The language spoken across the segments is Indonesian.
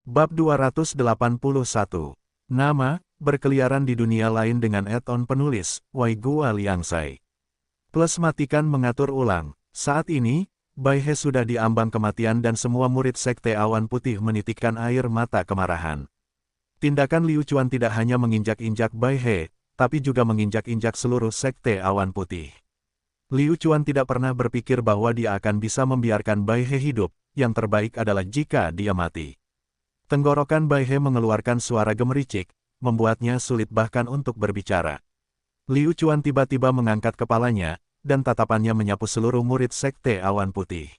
Bab 281. Nama, berkeliaran di dunia lain dengan add-on penulis, Wai Gua Liangsai. Plus matikan mengatur ulang. Saat ini, Bai He sudah diambang kematian dan semua murid Sekte Awan Putih menitikkan air mata kemarahan. Tindakan Liu Chuan tidak hanya menginjak-injak Bai He, tapi juga menginjak-injak seluruh Sekte Awan Putih. Liu Chuan tidak pernah berpikir bahwa dia akan bisa membiarkan Bai He hidup, yang terbaik adalah jika dia mati. Tenggorokan Bai He mengeluarkan suara gemericik, membuatnya sulit bahkan untuk berbicara. Liu Chuan tiba-tiba mengangkat kepalanya, dan tatapannya menyapu seluruh murid Sekte Awan Putih.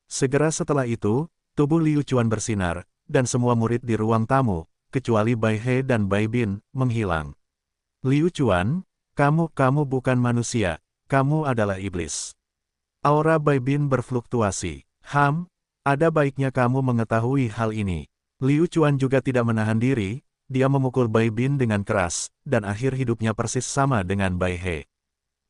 Segera setelah itu, tubuh Liu Chuan bersinar, dan semua murid di ruang tamu, kecuali Bai He dan Bai Bin, menghilang. Liu Chuan, kamu bukan manusia, kamu adalah iblis. Aura Bai Bin berfluktuasi. Ada baiknya kamu mengetahui hal ini. Liu Chuan juga tidak menahan diri, dia memukul Bai Bin dengan keras, dan akhir hidupnya persis sama dengan Bai He.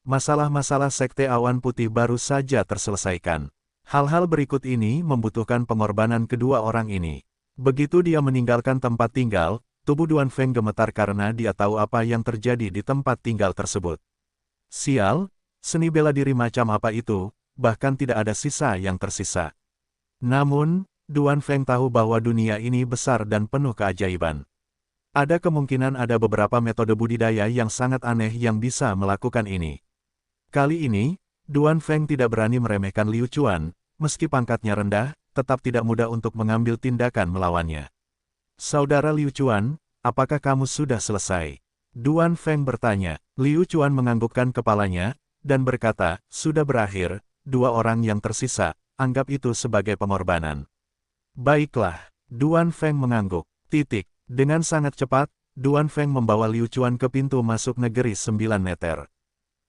Masalah-masalah Sekte Awan Putih baru saja terselesaikan. Hal-hal berikut ini membutuhkan pengorbanan kedua orang ini. Begitu dia meninggalkan tempat tinggal, tubuh Duan Feng gemetar karena dia tahu apa yang terjadi di tempat tinggal tersebut. Sial, seni bela diri macam apa itu, bahkan tidak ada sisa yang tersisa. Namun, Duan Feng tahu bahwa dunia ini besar dan penuh keajaiban. Ada kemungkinan ada beberapa metode budidaya yang sangat aneh yang bisa melakukan ini. Kali ini, Duan Feng tidak berani meremehkan Liu Chuan, meski pangkatnya rendah, tetap tidak mudah untuk mengambil tindakan melawannya. Saudara Liu Chuan, apakah kamu sudah selesai? Duan Feng bertanya. Liu Chuan menganggukkan kepalanya, dan berkata, sudah berakhir, dua orang yang tersisa, anggap itu sebagai pengorbanan. Baiklah, Duan Feng mengangguk. Dengan sangat cepat, Duan Feng membawa Liu Chuan ke pintu masuk negeri 9 meter.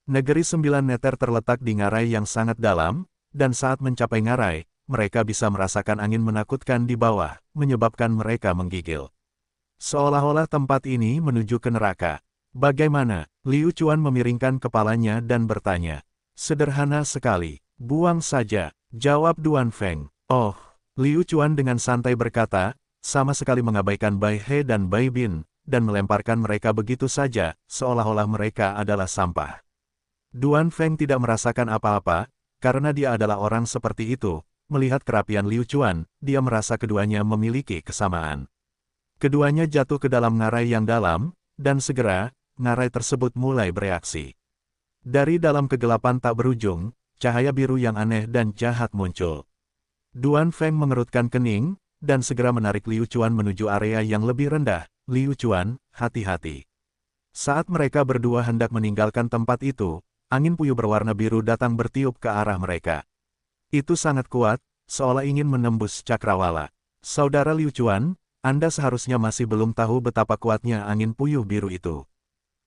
Negeri 9 meter terletak di ngarai yang sangat dalam, dan saat mencapai ngarai, mereka bisa merasakan angin menakutkan di bawah, menyebabkan mereka menggigil. Seolah-olah tempat ini menuju ke neraka. Bagaimana? Liu Chuan memiringkan kepalanya dan bertanya. Sederhana sekali, buang saja, jawab Duan Feng. Oh, Liu Chuan dengan santai berkata, sama sekali mengabaikan Bai He dan Bai Bin, dan melemparkan mereka begitu saja, seolah-olah mereka adalah sampah. Duan Feng tidak merasakan apa-apa, karena dia adalah orang seperti itu. Melihat kerapian Liu Chuan, dia merasa keduanya memiliki kesamaan. Keduanya jatuh ke dalam ngarai yang dalam, dan segera, ngarai tersebut mulai bereaksi. Dari dalam kegelapan tak berujung, cahaya biru yang aneh dan jahat muncul. Duan Feng mengerutkan kening, dan segera menarik Liu Chuan menuju area yang lebih rendah. Liu Chuan, hati-hati. Saat mereka berdua hendak meninggalkan tempat itu, angin puyuh berwarna biru datang bertiup ke arah mereka. Itu sangat kuat, seolah ingin menembus cakrawala. Saudara Liu Chuan, Anda seharusnya masih belum tahu betapa kuatnya angin puyuh biru itu.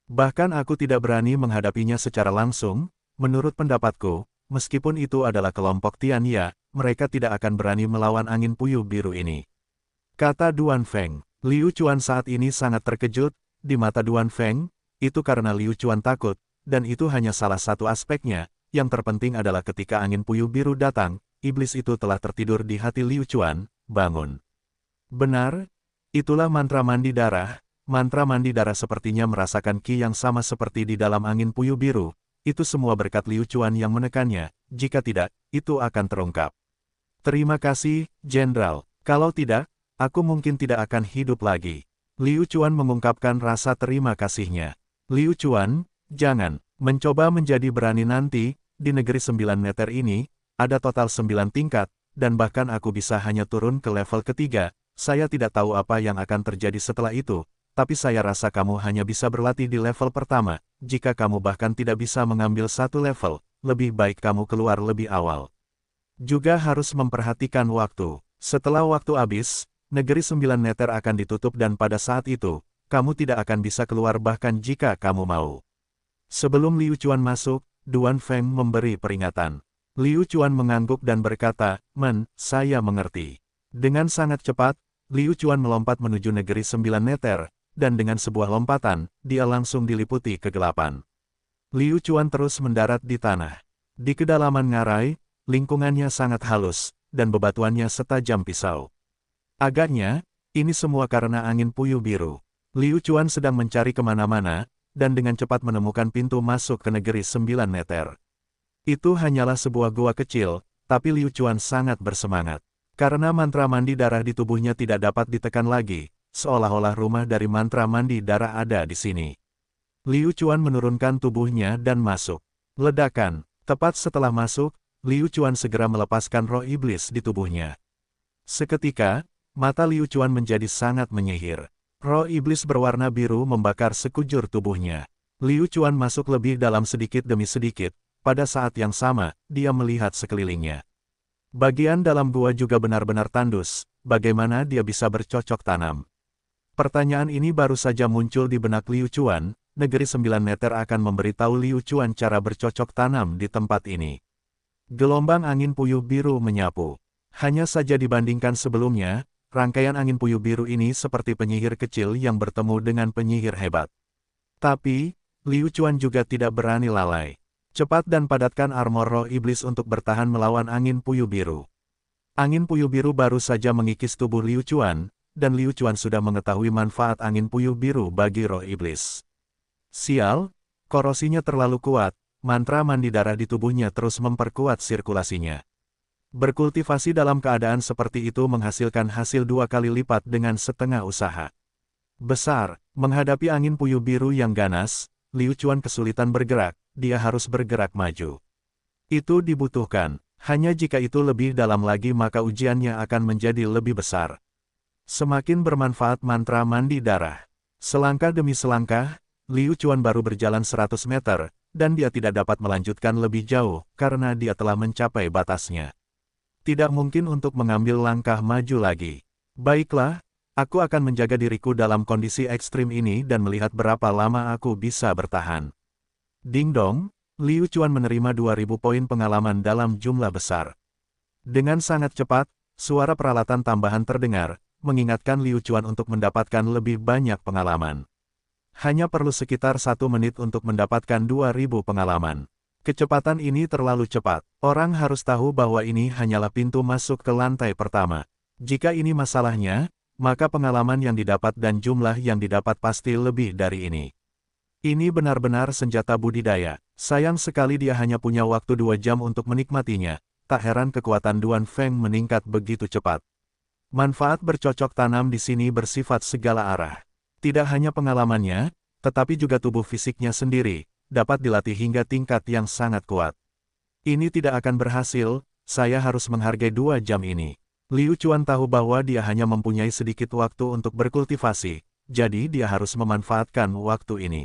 Bahkan aku tidak berani menghadapinya secara langsung, menurut pendapatku, meskipun itu adalah kelompok Tian Ya, mereka tidak akan berani melawan angin puyuh biru ini. Kata Duan Feng. Liu Chuan saat ini sangat terkejut, di mata Duan Feng, itu karena Liu Chuan takut, dan itu hanya salah satu aspeknya, yang terpenting adalah ketika angin puyuh biru datang, iblis itu telah tertidur di hati Liu Chuan, bangun. Benar, itulah mantra mandi darah sepertinya merasakan ki yang sama seperti di dalam angin puyuh biru, itu semua berkat Liu Chuan yang menekannya, jika tidak, itu akan terungkap. Terima kasih, Jenderal. Kalau tidak, aku mungkin tidak akan hidup lagi. Liu Chuan mengungkapkan rasa terima kasihnya. Liu Chuan, jangan mencoba menjadi berani nanti, di negeri 9 meter ini, ada total 9 tingkat, dan bahkan aku bisa hanya turun ke level ketiga, saya tidak tahu apa yang akan terjadi setelah itu, tapi saya rasa kamu hanya bisa berlatih di level pertama, jika kamu bahkan tidak bisa mengambil satu level, lebih baik kamu keluar lebih awal. Juga harus memperhatikan waktu. Setelah waktu habis, negeri 9 meter akan ditutup dan pada saat itu, kamu tidak akan bisa keluar bahkan jika kamu mau. Sebelum Liu Chuan masuk, Duan Feng memberi peringatan. Liu Chuan mengangguk dan berkata, saya mengerti. Dengan sangat cepat, Liu Chuan melompat menuju negeri 9 meter, dan dengan sebuah lompatan, dia langsung diliputi kegelapan. Liu Chuan terus mendarat di tanah. Di kedalaman ngarai, lingkungannya sangat halus, dan bebatuannya setajam pisau. Agaknya, Ini semua karena angin puyuh biru. Liu Chuan sedang mencari kemana-mana, dan dengan cepat menemukan pintu masuk ke negeri 9 meter. Itu hanyalah sebuah gua kecil, tapi Liu Chuan sangat bersemangat. Karena mantra mandi darah di tubuhnya tidak dapat ditekan lagi, seolah-olah rumah dari mantra mandi darah ada di sini. Liu Chuan menurunkan tubuhnya dan masuk. Ledakan, tepat setelah masuk, Liu Chuan segera melepaskan roh iblis di tubuhnya. Seketika, mata Liu Chuan menjadi sangat menyihir. Roh iblis berwarna biru membakar sekujur tubuhnya. Liu Chuan masuk lebih dalam sedikit demi sedikit, pada saat yang sama, dia melihat sekelilingnya. Bagian dalam gua juga benar-benar tandus, bagaimana dia bisa bercocok tanam? Pertanyaan ini baru saja muncul di benak Liu Chuan, negeri 9 meter akan memberitahu Liu Chuan cara bercocok tanam di tempat ini. Gelombang angin puyuh biru menyapu. Hanya saja dibandingkan sebelumnya, rangkaian angin puyuh biru ini seperti penyihir kecil yang bertemu dengan penyihir hebat. Tapi, Liu Chuan juga tidak berani lalai. Cepat dan padatkan armor roh iblis untuk bertahan melawan angin puyuh biru. Angin puyuh biru baru saja mengikis tubuh Liu Chuan, dan Liu Chuan sudah mengetahui manfaat angin puyuh biru bagi roh iblis. Sial, korosinya terlalu kuat, mantra mandi darah di tubuhnya terus memperkuat sirkulasinya. Berkultivasi dalam keadaan seperti itu menghasilkan hasil 2 kali lipat dengan setengah usaha. Besar, menghadapi angin puyuh biru yang ganas, Liu Chuan kesulitan bergerak, dia harus bergerak maju. Itu dibutuhkan, hanya jika itu lebih dalam lagi maka ujiannya akan menjadi lebih besar. Semakin bermanfaat mantra mandi darah. Selangkah demi selangkah, Liu Chuan baru berjalan 100 meter, dan dia tidak dapat melanjutkan lebih jauh, karena dia telah mencapai batasnya. Tidak mungkin untuk mengambil langkah maju lagi. Baiklah, aku akan menjaga diriku dalam kondisi ekstrim ini dan melihat berapa lama aku bisa bertahan. Ding dong, Liu Chuan menerima 2000 poin pengalaman dalam jumlah besar. Dengan sangat cepat, suara peralatan tambahan terdengar, mengingatkan Liu Chuan untuk mendapatkan lebih banyak pengalaman. Hanya perlu sekitar 1 menit untuk mendapatkan 2000 pengalaman. Kecepatan ini terlalu cepat. Orang harus tahu bahwa ini hanyalah pintu masuk ke lantai pertama. Jika ini masalahnya, maka pengalaman yang didapat dan jumlah yang didapat pasti lebih dari ini. Ini benar-benar senjata budidaya. Sayang sekali dia hanya punya waktu 2 jam untuk menikmatinya. Tak heran kekuatan Duan Feng meningkat begitu cepat. Manfaat bercocok tanam di sini bersifat segala arah. Tidak hanya pengalamannya, tetapi juga tubuh fisiknya sendiri, dapat dilatih hingga tingkat yang sangat kuat. Ini tidak akan berhasil, saya harus menghargai 2 jam ini. Liu Chuan tahu bahwa dia hanya mempunyai sedikit waktu untuk berkultivasi, jadi dia harus memanfaatkan waktu ini.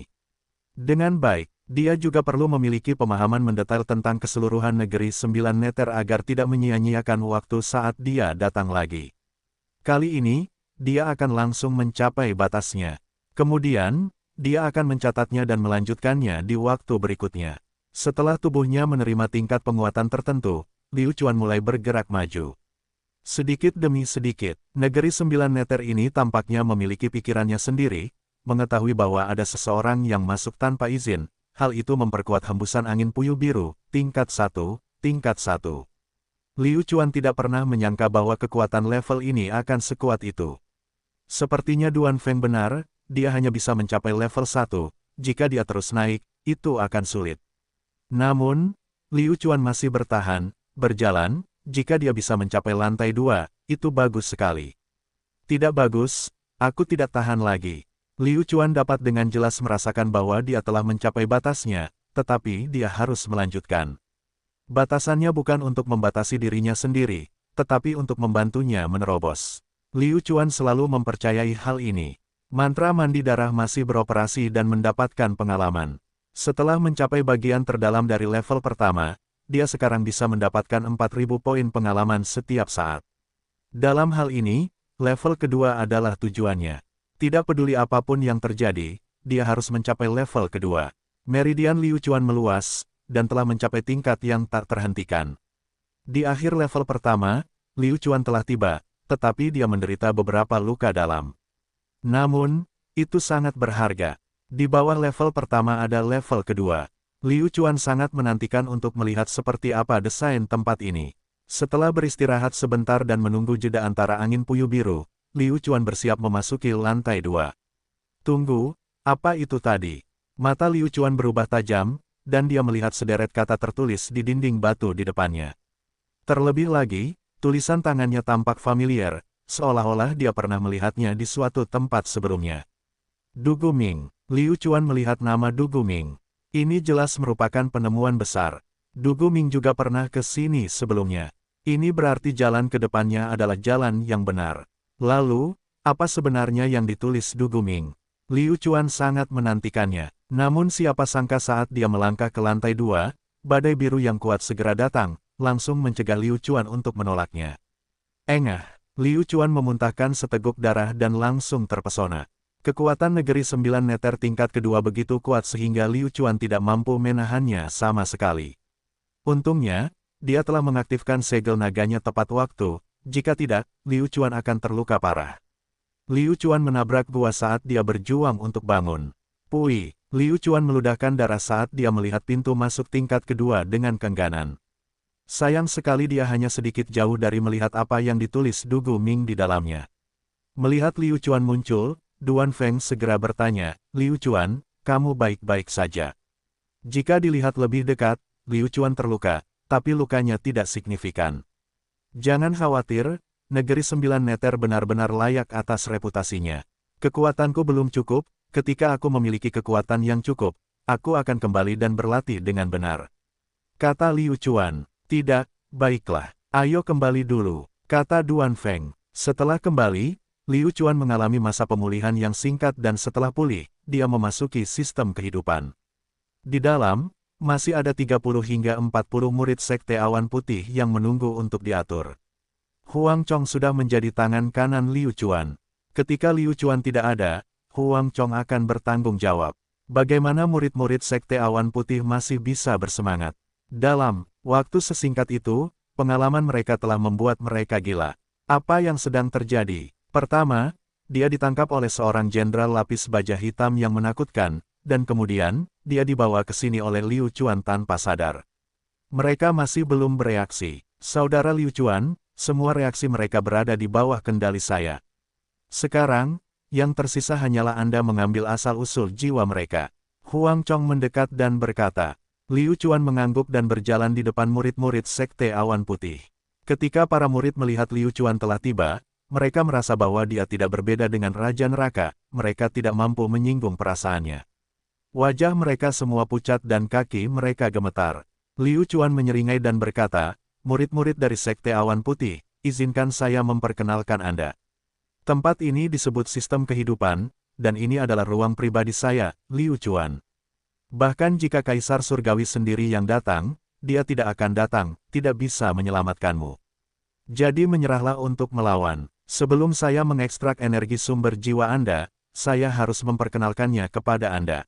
Dengan baik, dia juga perlu memiliki pemahaman mendetail tentang keseluruhan negeri 9 meter agar tidak menyia-nyiakan waktu saat dia datang lagi. Kali ini, dia akan langsung mencapai batasnya. Kemudian, dia akan mencatatnya dan melanjutkannya di waktu berikutnya. Setelah tubuhnya menerima tingkat penguatan tertentu, Liu Chuan mulai bergerak maju. Sedikit demi sedikit, negeri 9 meter ini tampaknya memiliki pikirannya sendiri, mengetahui bahwa ada seseorang yang masuk tanpa izin. Hal itu memperkuat hembusan angin puyuh biru, tingkat 1, tingkat 1. Liu Chuan tidak pernah menyangka bahwa kekuatan level ini akan sekuat itu. Sepertinya Duan Feng benar, dia hanya bisa mencapai level 1, jika dia terus naik, itu akan sulit. Namun, Liu Chuan masih bertahan, berjalan, jika dia bisa mencapai lantai 2, itu bagus sekali. Tidak bagus, aku tidak tahan lagi. Liu Chuan dapat dengan jelas merasakan bahwa dia telah mencapai batasnya, tetapi dia harus melanjutkan. Batasannya bukan untuk membatasi dirinya sendiri, tetapi untuk membantunya menerobos. Liu Chuan selalu mempercayai hal ini. Mantra mandi darah masih beroperasi dan mendapatkan pengalaman. Setelah mencapai bagian terdalam dari level pertama, dia sekarang bisa mendapatkan 4000 poin pengalaman setiap saat. Dalam hal ini, level kedua adalah tujuannya. Tidak peduli apapun yang terjadi, dia harus mencapai level kedua. Meridian Liu Chuan meluas, dan telah mencapai tingkat yang tak terhentikan. Di akhir level pertama, Liu Chuan telah tiba, tetapi dia menderita beberapa luka dalam. Namun, itu sangat berharga. Di bawah level pertama ada level kedua. Liu Chuan sangat menantikan untuk melihat seperti apa desain tempat ini. Setelah beristirahat sebentar dan menunggu jeda antara angin puyuh biru, Liu Chuan bersiap memasuki lantai 2. Tunggu, apa itu tadi? Mata Liu Chuan berubah tajam, dan dia melihat sederet kata tertulis di dinding batu di depannya. Terlebih lagi, tulisan tangannya tampak familiar, seolah-olah dia pernah melihatnya di suatu tempat sebelumnya. Du Guming. Liu Chuan melihat nama Du Guming. Ini jelas merupakan penemuan besar. Du Guming juga pernah ke sini sebelumnya. Ini berarti jalan ke depannya adalah jalan yang benar. Lalu, apa sebenarnya yang ditulis Du Guming? Liu Chuan sangat menantikannya. Namun siapa sangka saat dia melangkah ke lantai 2, badai biru yang kuat segera datang, langsung mencegah Liu Chuan untuk menolaknya. Engah, Liu Chuan memuntahkan seteguk darah dan langsung terpesona. Kekuatan negeri 9 neter tingkat kedua begitu kuat sehingga Liu Chuan tidak mampu menahannya sama sekali. Untungnya, dia telah mengaktifkan segel naganya tepat waktu, jika tidak, Liu Chuan akan terluka parah. Liu Chuan menabrak gua saat dia berjuang untuk bangun. Pui, Liu Chuan meludahkan darah saat dia melihat pintu masuk tingkat kedua dengan keengganan. Sayang sekali dia hanya sedikit jauh dari melihat apa yang ditulis Du Guming di dalamnya. Melihat Liu Chuan muncul, Duan Feng segera bertanya, Liu Chuan, kamu baik-baik saja? Jika dilihat lebih dekat, Liu Chuan terluka, tapi lukanya tidak signifikan. Jangan khawatir, negeri 9 neter benar-benar layak atas reputasinya. Kekuatanku belum cukup, ketika aku memiliki kekuatan yang cukup, aku akan kembali dan berlatih dengan benar. Kata Liu Chuan, tidak, baiklah, ayo kembali dulu, kata Duan Feng. Setelah kembali, Liu Chuan mengalami masa pemulihan yang singkat dan setelah pulih, dia memasuki sistem kehidupan. Di dalam, masih ada 30 hingga 40 murid Sekte Awan Putih yang menunggu untuk diatur. Huang Chong sudah menjadi tangan kanan Liu Chuan. Ketika Liu Chuan tidak ada, Huang Chong akan bertanggung jawab. Bagaimana murid-murid Sekte Awan Putih masih bisa bersemangat? Dalam waktu sesingkat itu, pengalaman mereka telah membuat mereka gila. Apa yang sedang terjadi? Pertama, dia ditangkap oleh seorang jenderal lapis baja hitam yang menakutkan, dan kemudian, dia dibawa ke sini oleh Liu Chuan tanpa sadar. Mereka masih belum bereaksi. Saudara Liu Chuan, semua reaksi mereka berada di bawah kendali saya. Sekarang, yang tersisa hanyalah Anda mengambil asal-usul jiwa mereka. Huang Chong mendekat dan berkata. Liu Chuan mengangguk dan berjalan di depan murid-murid Sekte Awan Putih. Ketika para murid melihat Liu Chuan telah tiba, mereka merasa bahwa dia tidak berbeda dengan Raja Neraka, mereka tidak mampu menyinggung perasaannya. Wajah mereka semua pucat dan kaki mereka gemetar. Liu Chuan menyeringai dan berkata, murid-murid dari Sekte Awan Putih, izinkan saya memperkenalkan Anda. Tempat ini disebut sistem kehidupan, dan ini adalah ruang pribadi saya, Liu Chuan. Bahkan jika Kaisar Surgawi sendiri yang datang, dia tidak akan datang, tidak bisa menyelamatkanmu. Jadi menyerahlah untuk melawan. Sebelum saya mengekstrak energi sumber jiwa Anda, saya harus memperkenalkannya kepada Anda.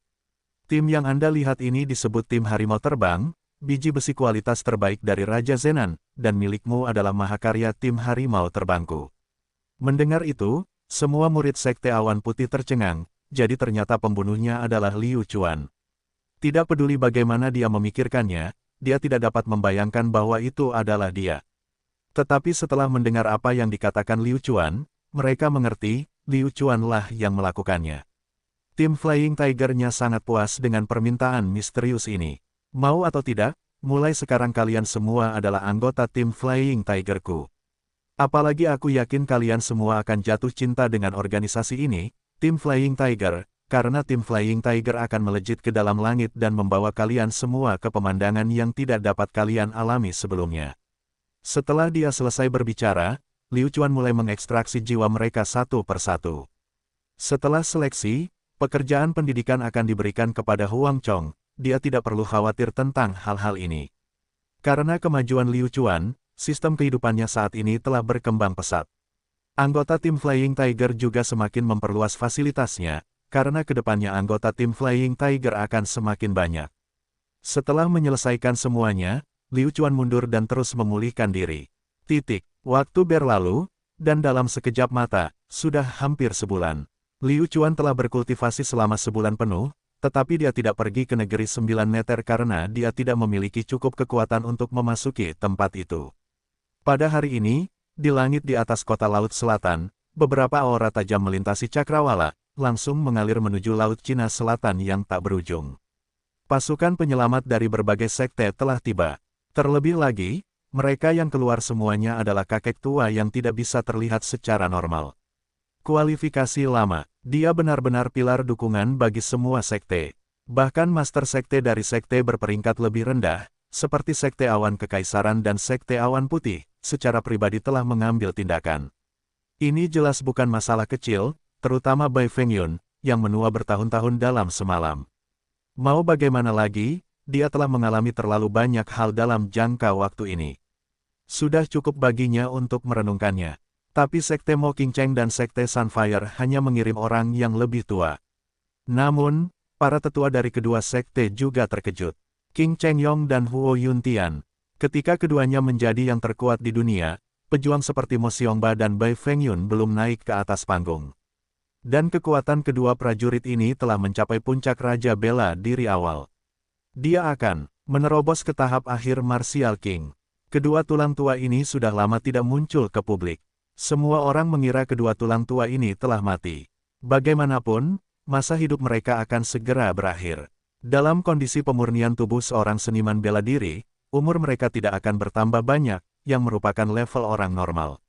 Tim yang Anda lihat ini disebut tim harimau terbang, biji besi kualitas terbaik dari Raja Zenan, dan milikmu adalah mahakarya tim harimau terbangku. Mendengar itu, semua murid Sekte Awan Putih tercengang, jadi ternyata pembunuhnya adalah Liu Chuan. Tidak peduli bagaimana dia memikirkannya, dia tidak dapat membayangkan bahwa itu adalah dia. Tetapi setelah mendengar apa yang dikatakan Liu Chuan, mereka mengerti, Liu Chuan lah yang melakukannya. Tim Flying Tiger-nya sangat puas dengan permintaan misterius ini. Mau atau tidak, mulai sekarang kalian semua adalah anggota tim Flying Tiger-ku. Apalagi aku yakin kalian semua akan jatuh cinta dengan organisasi ini, tim Flying Tiger, karena tim Flying Tiger akan melejit ke dalam langit dan membawa kalian semua ke pemandangan yang tidak dapat kalian alami sebelumnya. Setelah dia selesai berbicara, Liu Chuan mulai mengekstraksi jiwa mereka satu persatu. Setelah seleksi, pekerjaan pendidikan akan diberikan kepada Huang Chong, dia tidak perlu khawatir tentang hal-hal ini. Karena kemajuan Liu Chuan, sistem kehidupannya saat ini telah berkembang pesat. Anggota tim Flying Tiger juga semakin memperluas fasilitasnya, karena kedepannya anggota tim Flying Tiger akan semakin banyak. Setelah menyelesaikan semuanya, Liu Chuan mundur dan terus memulihkan diri. Waktu berlalu, dan dalam sekejap mata, sudah hampir sebulan. Liu Chuan telah berkultivasi selama sebulan penuh, tetapi dia tidak pergi ke negeri 9 neter karena dia tidak memiliki cukup kekuatan untuk memasuki tempat itu. Pada hari ini, di langit di atas kota Laut Selatan, beberapa aura tajam melintasi cakrawala, langsung mengalir menuju Laut Cina Selatan yang tak berujung. Pasukan penyelamat dari berbagai sekte telah tiba. Terlebih lagi, mereka yang keluar semuanya adalah kakek tua yang tidak bisa terlihat secara normal. Kualifikasi lama, dia benar-benar pilar dukungan bagi semua sekte. Bahkan master sekte dari sekte berperingkat lebih rendah, seperti Sekte Awan Kekaisaran dan Sekte Awan Putih, secara pribadi telah mengambil tindakan. Ini jelas bukan masalah kecil, terutama Bai Fengyun, yang menua bertahun-tahun dalam semalam. Mau bagaimana lagi, dia telah mengalami terlalu banyak hal dalam jangka waktu ini. Sudah cukup baginya untuk merenungkannya. Tapi Sekte Mo Qingcheng dan Sekte Sunfire hanya mengirim orang yang lebih tua. Namun, para tetua dari kedua sekte juga terkejut. Qing Chengyong dan Huo Yuntian. Ketika keduanya menjadi yang terkuat di dunia, pejuang seperti Mo Xiongba dan Bai Fengyun belum naik ke atas panggung. Dan kekuatan kedua prajurit ini telah mencapai puncak Raja Bela Diri awal. Dia akan menerobos ke tahap akhir Martial King. Kedua tulang tua ini sudah lama tidak muncul ke publik. Semua orang mengira kedua tulang tua ini telah mati. Bagaimanapun, masa hidup mereka akan segera berakhir. Dalam kondisi pemurnian tubuh seorang seniman bela diri, umur mereka tidak akan bertambah banyak, yang merupakan level orang normal.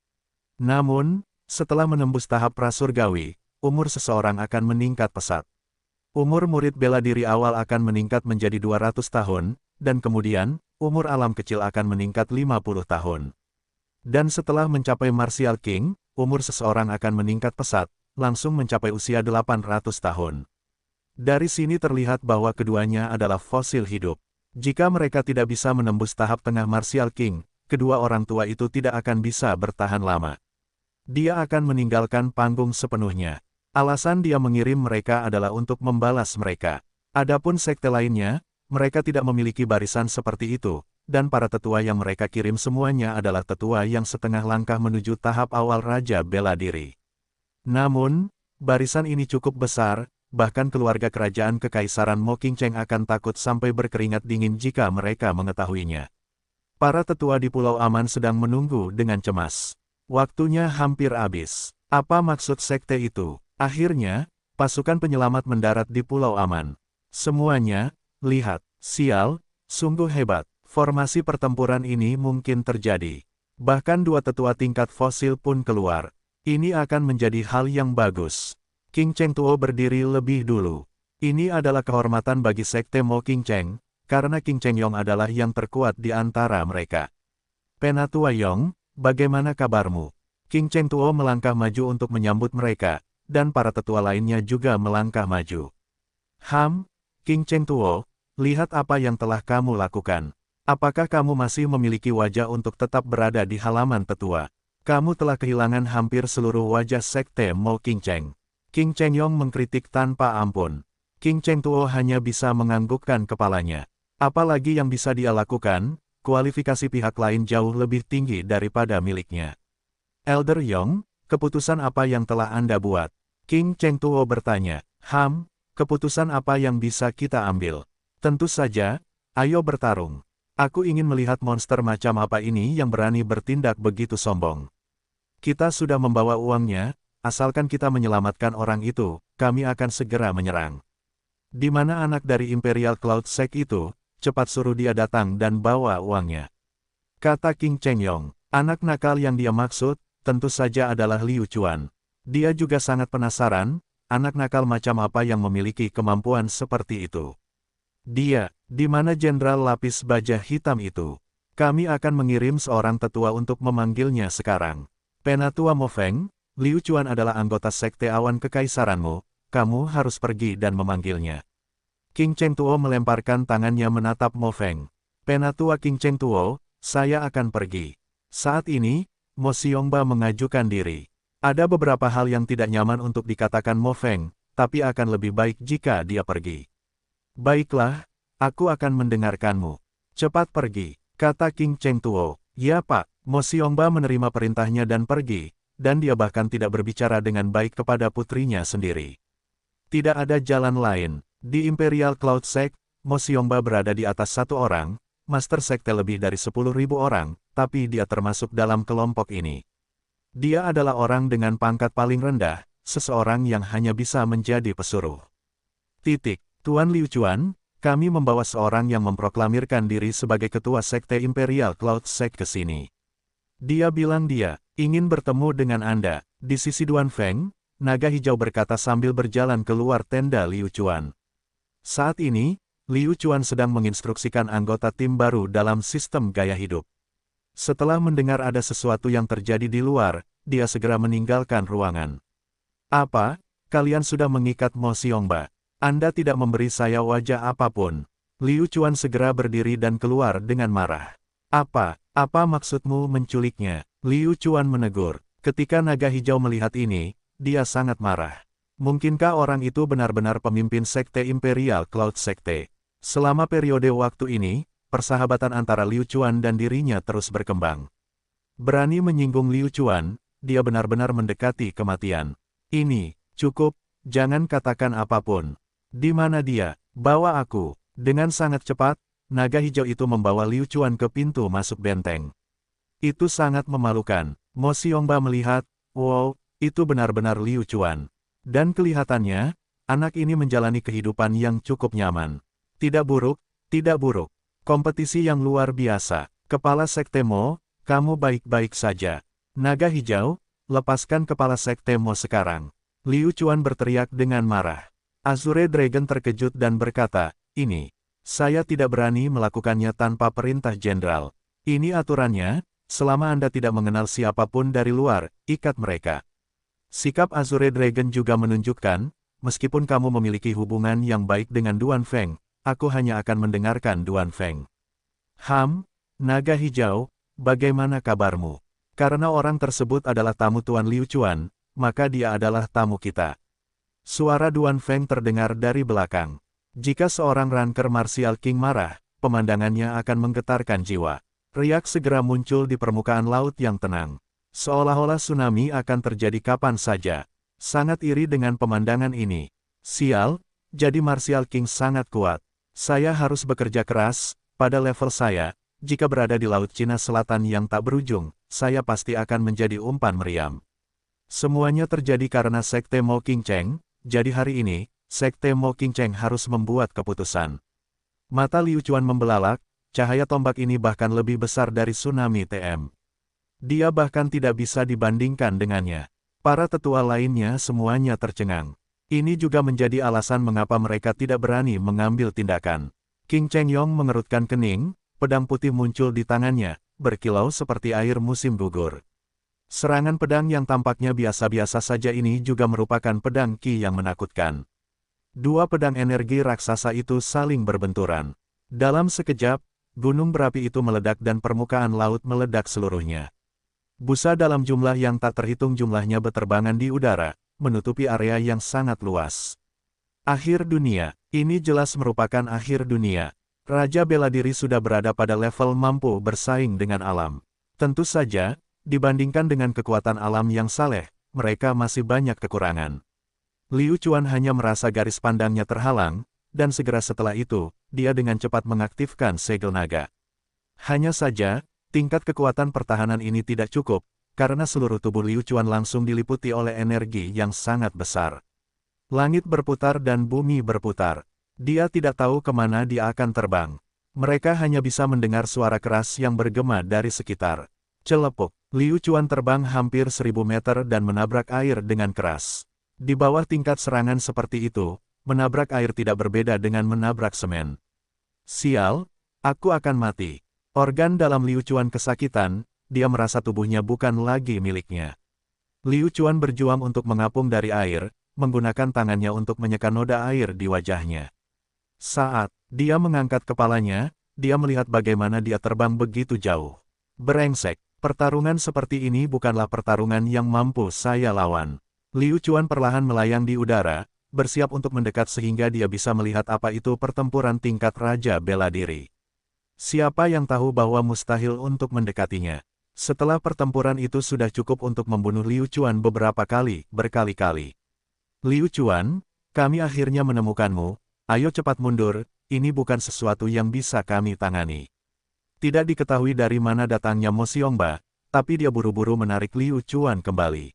Namun, setelah menembus tahap prasurgawi, umur seseorang akan meningkat pesat. Umur murid bela diri awal akan meningkat menjadi 200 tahun, dan kemudian, umur alam kecil akan meningkat 50 tahun. Dan setelah mencapai Martial King, umur seseorang akan meningkat pesat, langsung mencapai usia 800 tahun. Dari sini terlihat bahwa keduanya adalah fosil hidup. Jika mereka tidak bisa menembus tahap tengah Martial King, kedua orang tua itu tidak akan bisa bertahan lama. Dia akan meninggalkan panggung sepenuhnya. Alasan dia mengirim mereka adalah untuk membalas mereka. Adapun sekte lainnya, mereka tidak memiliki barisan seperti itu, dan para tetua yang mereka kirim semuanya adalah tetua yang setengah langkah menuju tahap awal Raja Bela Diri. Namun, barisan ini cukup besar, bahkan keluarga kerajaan Kekaisaran Mo Qingcheng akan takut sampai berkeringat dingin jika mereka mengetahuinya. Para tetua di Pulau Aman sedang menunggu dengan cemas. Waktunya hampir habis. Apa maksud sekte itu? Akhirnya, pasukan penyelamat mendarat di Pulau Aman. Semuanya, lihat, sial, sungguh hebat. Formasi pertempuran ini mungkin terjadi. Bahkan dua tetua tingkat fosil pun keluar. Ini akan menjadi hal yang bagus. Qing Cheng Tuo berdiri lebih dulu. Ini adalah kehormatan bagi Sekte Mo Qingcheng, karena Qing Cheng Yong adalah yang terkuat di antara mereka. Penatua Yong, bagaimana kabarmu? Qing Cheng Tuo melangkah maju untuk menyambut mereka, dan para tetua lainnya juga melangkah maju. Qing Cheng Tuo, lihat apa yang telah kamu lakukan. Apakah kamu masih memiliki wajah untuk tetap berada di halaman tetua? Kamu telah kehilangan hampir seluruh wajah Sekte Mo Qingcheng. Qing Cheng Yong mengkritik tanpa ampun. Qing Cheng Tuo hanya bisa menganggukkan kepalanya. Apalagi yang bisa dia lakukan, kualifikasi pihak lain jauh lebih tinggi daripada miliknya. Elder Yong, keputusan apa yang telah Anda buat? Qing Cheng Tuo bertanya. Keputusan apa yang bisa kita ambil? Tentu saja, ayo bertarung. Aku ingin melihat monster macam apa ini yang berani bertindak begitu sombong. Kita sudah membawa uangnya, asalkan kita menyelamatkan orang itu, kami akan segera menyerang. Di mana anak dari Imperial Cloud Sect itu, cepat suruh dia datang dan bawa uangnya. Kata Qing Cheng Yong, anak nakal yang dia maksud, tentu saja adalah Liu Chuan. Dia juga sangat penasaran, anak nakal macam apa yang memiliki kemampuan seperti itu. Dia, di mana Jenderal Lapis Baja Hitam itu? Kami akan mengirim seorang tetua untuk memanggilnya sekarang. Penatua Mo Feng, Liu Chuan adalah anggota Sekte Awan Kekaisaranmu, kamu harus pergi dan memanggilnya. Qing Cheng Tuo melemparkan tangannya menatap Mo Feng. Penatua Qing Cheng Tuo, saya akan pergi. Saat ini, Mo Xiongba mengajukan diri. Ada beberapa hal yang tidak nyaman untuk dikatakan Mo Feng, tapi akan lebih baik jika dia pergi. Baiklah, aku akan mendengarkanmu. Cepat pergi, kata Qing Cheng Tuo. Ya Pak, Mo Xiongba menerima perintahnya dan pergi, dan dia bahkan tidak berbicara dengan baik kepada putrinya sendiri. Tidak ada jalan lain. Di Imperial Cloud Sect, Mo Xiongba berada di atas satu orang, Master Sekte lebih dari 10.000 orang, tapi dia termasuk dalam kelompok ini. Dia adalah orang dengan pangkat paling rendah, seseorang yang hanya bisa menjadi pesuruh. Tuan Liu Chuan, kami membawa seorang yang memproklamirkan diri sebagai ketua sekte Imperial Cloud Sect ke sini. Dia bilang dia ingin bertemu dengan Anda. Di sisi Duan Feng, naga hijau berkata sambil berjalan keluar tenda Liu Chuan. Saat ini, Liu Chuan sedang menginstruksikan anggota tim baru dalam sistem gaya hidup. Setelah mendengar ada sesuatu yang terjadi di luar, dia segera meninggalkan ruangan. Apa? Kalian sudah mengikat Mo Xiongba. Anda tidak memberi saya wajah apapun. Liu Chuan segera berdiri dan keluar dengan marah. Apa maksudmu menculiknya? Liu Chuan menegur. Ketika naga hijau melihat ini, dia sangat marah. Mungkinkah orang itu benar-benar pemimpin sekte Imperial Cloud Sekte? Selama periode waktu ini, persahabatan antara Liu Chuan dan dirinya terus berkembang. Berani menyinggung Liu Chuan, dia benar-benar mendekati kematian. Ini, cukup, jangan katakan apapun. Di mana dia? Bawa aku. Dengan sangat cepat, naga hijau itu membawa Liu Chuan ke pintu masuk benteng. Itu sangat memalukan. Mo Xiongba melihat, wow, itu benar-benar Liu Chuan. Dan kelihatannya, anak ini menjalani kehidupan yang cukup nyaman. Tidak buruk, tidak buruk. Kompetisi yang luar biasa. Kepala Sekte Mo, kamu baik-baik saja. Naga hijau, lepaskan kepala Sekte Mo sekarang. Liu Chuan berteriak dengan marah. Azure Dragon terkejut dan berkata, ini, saya tidak berani melakukannya tanpa perintah jenderal. Ini aturannya, selama Anda tidak mengenal siapapun dari luar, ikat mereka. Sikap Azure Dragon juga menunjukkan, meskipun kamu memiliki hubungan yang baik dengan Duan Feng, aku hanya akan mendengarkan Duan Feng. Naga hijau, bagaimana kabarmu? Karena orang tersebut adalah tamu Tuan Liu Chuan, maka dia adalah tamu kita. Suara Duan Feng terdengar dari belakang. Jika seorang ranker Martial King marah, pemandangannya akan menggetarkan jiwa. Riak segera muncul di permukaan laut yang tenang. Seolah-olah tsunami akan terjadi kapan saja. Sangat iri dengan pemandangan ini. Sial, jadi Martial King sangat kuat. Saya harus bekerja keras, pada level saya, jika berada di Laut Cina Selatan yang tak berujung, saya pasti akan menjadi umpan meriam. Semuanya terjadi karena Sekte Mo King Cheng. Jadi hari ini, Sekte Mo King Cheng harus membuat keputusan. Mata Liu Chuan membelalak, cahaya tombak ini bahkan lebih besar dari tsunami TM. Dia bahkan tidak bisa dibandingkan dengannya. Para tetua lainnya semuanya tercengang. Ini juga menjadi alasan mengapa mereka tidak berani mengambil tindakan. King Cheng Yong mengerutkan kening, pedang putih muncul di tangannya, berkilau seperti air musim gugur. Serangan pedang yang tampaknya biasa-biasa saja ini juga merupakan pedang Qi yang menakutkan. Dua pedang energi raksasa itu saling berbenturan. Dalam sekejap, gunung berapi itu meledak dan permukaan laut meledak seluruhnya. Busa dalam jumlah yang tak terhitung jumlahnya berterbangan di udara, menutupi area yang sangat luas. Akhir dunia, ini jelas merupakan akhir dunia. Raja bela diri sudah berada pada level mampu bersaing dengan alam. Tentu saja, dibandingkan dengan kekuatan alam yang saleh, mereka masih banyak kekurangan. Liu Chuan hanya merasa garis pandangnya terhalang, dan segera setelah itu, dia dengan cepat mengaktifkan segel naga. Hanya saja, tingkat kekuatan pertahanan ini tidak cukup, karena seluruh tubuh Liu Chuan langsung diliputi oleh energi yang sangat besar. Langit berputar dan bumi berputar. Dia tidak tahu kemana dia akan terbang. Mereka hanya bisa mendengar suara keras yang bergema dari sekitar. Celepuk, Liu Chuan terbang hampir 1000 meter dan menabrak air dengan keras. Di bawah tingkat serangan seperti itu, menabrak air tidak berbeda dengan menabrak semen. Sial, aku akan mati. Organ dalam Liu Chuan kesakitan, dia merasa tubuhnya bukan lagi miliknya. Liu Chuan berjuang untuk mengapung dari air, menggunakan tangannya untuk menyeka noda air di wajahnya. Saat dia mengangkat kepalanya, dia melihat bagaimana dia terbang begitu jauh. Brengsek. Pertarungan seperti ini bukanlah pertarungan yang mampu saya lawan. Liu Chuan perlahan melayang di udara, bersiap untuk mendekat sehingga dia bisa melihat apa itu pertempuran tingkat raja bela diri. Siapa yang tahu bahwa mustahil untuk mendekatinya. Setelah pertempuran itu sudah cukup untuk membunuh Liu Chuan beberapa kali, berkali-kali. Liu Chuan, kami akhirnya menemukanmu, ayo cepat mundur, ini bukan sesuatu yang bisa kami tangani. Tidak diketahui dari mana datangnya Mo Xiongba, tapi dia buru-buru menarik Liu Chuan kembali.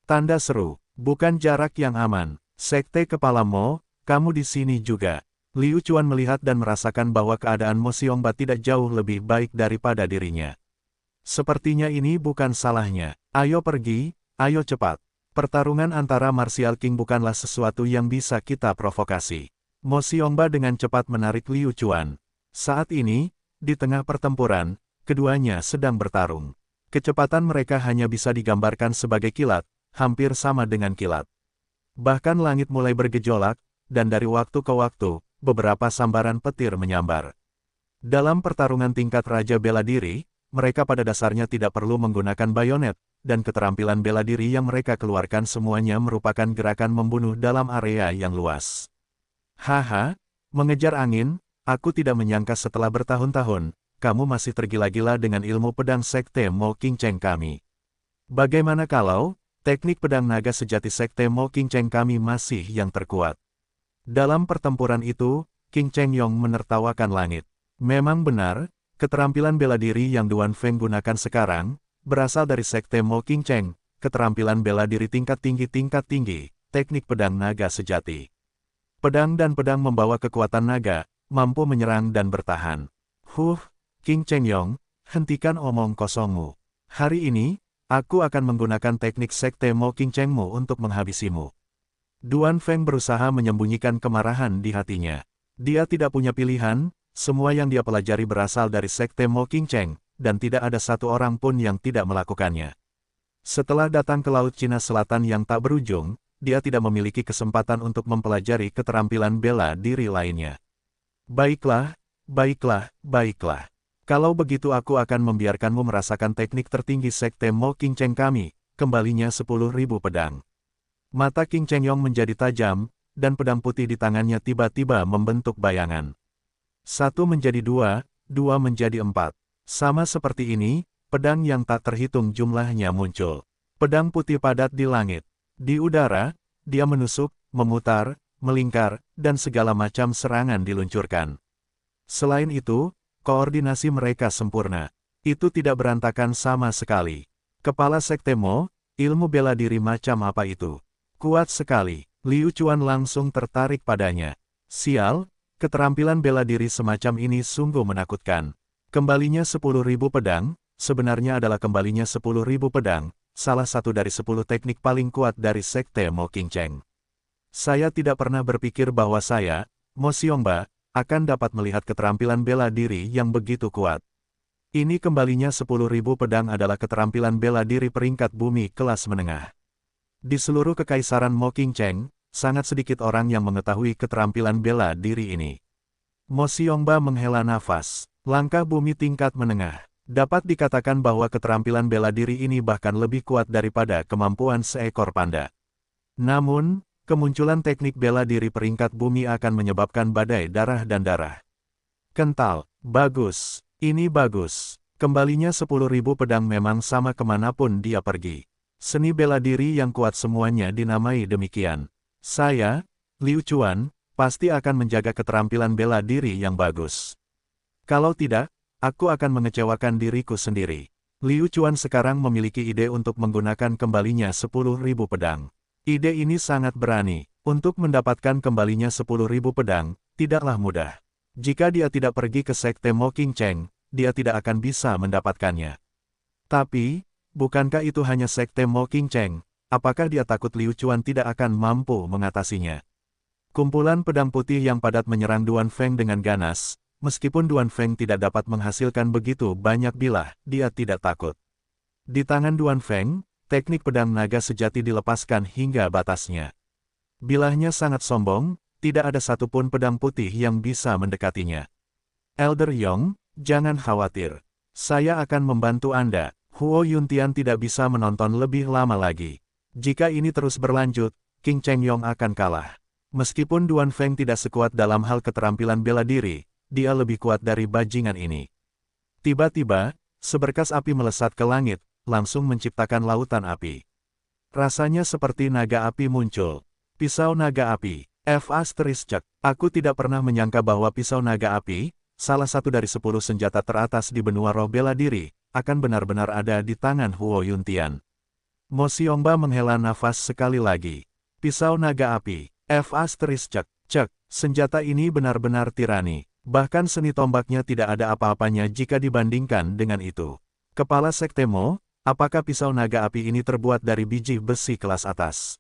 Tanda seru, bukan jarak yang aman. Sekte Kepala Mo, kamu di sini juga. Liu Chuan melihat dan merasakan bahwa keadaan Mo Xiongba tidak jauh lebih baik daripada dirinya. Sepertinya ini bukan salahnya. Ayo pergi, ayo cepat. Pertarungan antara Martial King bukanlah sesuatu yang bisa kita provokasi. Mo Xiongba dengan cepat menarik Liu Chuan. Saat ini, di tengah pertempuran, keduanya sedang bertarung. Kecepatan mereka hanya bisa digambarkan sebagai kilat, hampir sama dengan kilat. Bahkan langit mulai bergejolak, dan dari waktu ke waktu, beberapa sambaran petir menyambar. Dalam pertarungan tingkat Raja Bela Diri, mereka pada dasarnya tidak perlu menggunakan bayonet, dan keterampilan bela diri yang mereka keluarkan semuanya merupakan gerakan membunuh dalam area yang luas. Haha, mengejar angin, aku tidak menyangka setelah bertahun-tahun, kamu masih tergila-gila dengan ilmu pedang Sekte Mo King Cheng kami. Bagaimana kalau, teknik pedang naga sejati Sekte Mo King Cheng kami masih yang terkuat? Dalam pertempuran itu, King Cheng Yong menertawakan langit. Memang benar, keterampilan bela diri yang Duan Feng gunakan sekarang, berasal dari Sekte Mo King Cheng, keterampilan bela diri tingkat tinggi, teknik pedang naga sejati. Pedang dan pedang membawa kekuatan naga, mampu menyerang dan bertahan. King Cheng Yong, hentikan omong kosongmu. Hari ini, aku akan menggunakan teknik Sekte Mo King Chengmu untuk menghabisimu. Duan Feng berusaha menyembunyikan kemarahan di hatinya. Dia tidak punya pilihan, semua yang dia pelajari berasal dari Sekte Mo King Cheng, dan tidak ada satu orang pun yang tidak melakukannya. Setelah datang ke Laut Cina Selatan yang tak berujung, dia tidak memiliki kesempatan untuk mempelajari keterampilan bela diri lainnya. Baiklah. Kalau begitu aku akan membiarkanmu merasakan teknik tertinggi Sekte Mo King Cheng kami, kembalinya 10.000 pedang. Mata King Cheng Yong menjadi tajam, dan pedang putih di tangannya tiba-tiba membentuk bayangan. 1 menjadi 2, 2 menjadi 4. Sama seperti ini, pedang yang tak terhitung jumlahnya muncul. Pedang putih padat di langit. Di udara, dia menusuk, memutar, melingkar, dan segala macam serangan diluncurkan. Selain itu, koordinasi mereka sempurna. Itu tidak berantakan sama sekali. Kepala Sekte Mo, ilmu bela diri macam apa itu? Kuat sekali. Liu Chuan langsung tertarik padanya. Sial, keterampilan bela diri semacam ini sungguh menakutkan. Kembalinya 10.000 pedang, sebenarnya adalah kembalinya 10.000 pedang, salah satu dari 10 teknik paling kuat dari Sekte Mo King Cheng. Saya tidak pernah berpikir bahwa saya, Mo Xiongba, akan dapat melihat keterampilan bela diri yang begitu kuat. Ini kembalinya 10.000 pedang adalah keterampilan bela diri peringkat bumi kelas menengah. Di seluruh kekaisaran Mo King Cheng, sangat sedikit orang yang mengetahui keterampilan bela diri ini. Mo Xiongba menghela nafas. Langkah bumi tingkat menengah. Dapat dikatakan bahwa keterampilan bela diri ini bahkan lebih kuat daripada kemampuan seekor panda. Namun, kemunculan teknik bela diri peringkat bumi akan menyebabkan badai darah dan darah. Kental, bagus, ini bagus. Kembalinya 10.000 pedang memang sama kemanapun dia pergi. Seni bela diri yang kuat semuanya dinamai demikian. Saya, Liu Chuan, pasti akan menjaga keterampilan bela diri yang bagus. Kalau tidak, aku akan mengecewakan diriku sendiri. Liu Chuan sekarang memiliki ide untuk menggunakan kembalinya 10.000 pedang. Ide ini sangat berani. Untuk mendapatkan kembalinya 10.000 pedang, tidaklah mudah. Jika dia tidak pergi ke Sekte Mo King Cheng, dia tidak akan bisa mendapatkannya. Tapi, bukankah itu hanya Sekte Mo King Cheng? Apakah dia takut Liu Chuan tidak akan mampu mengatasinya? Kumpulan pedang putih yang padat menyerang Duan Feng dengan ganas. Meskipun Duan Feng tidak dapat menghasilkan begitu banyak bilah, dia tidak takut. Di tangan Duan Feng, teknik pedang naga sejati dilepaskan hingga batasnya. Bilahnya sangat sombong, tidak ada satupun pedang putih yang bisa mendekatinya. Elder Yong, jangan khawatir. Saya akan membantu Anda. Huo Yuntian tidak bisa menonton lebih lama lagi. Jika ini terus berlanjut, King Cheng Yong akan kalah. Meskipun Duan Feng tidak sekuat dalam hal keterampilan bela diri, dia lebih kuat dari bajingan ini. Tiba-tiba, seberkas api melesat ke langit, langsung menciptakan lautan api. Rasanya seperti naga api muncul. Pisau naga api. Aku tidak pernah menyangka bahwa pisau naga api, salah satu dari 10 senjata teratas di benua roh bela diri, akan benar-benar ada di tangan Huo Yuntian. Mo Xiongba menghela nafas sekali lagi. Pisau naga api. Cek, cek, senjata ini benar-benar tirani. Bahkan seni tombaknya tidak ada apa-apanya jika dibandingkan dengan itu. Kepala Sekte Mo, apakah pisau naga api ini terbuat dari biji besi kelas atas?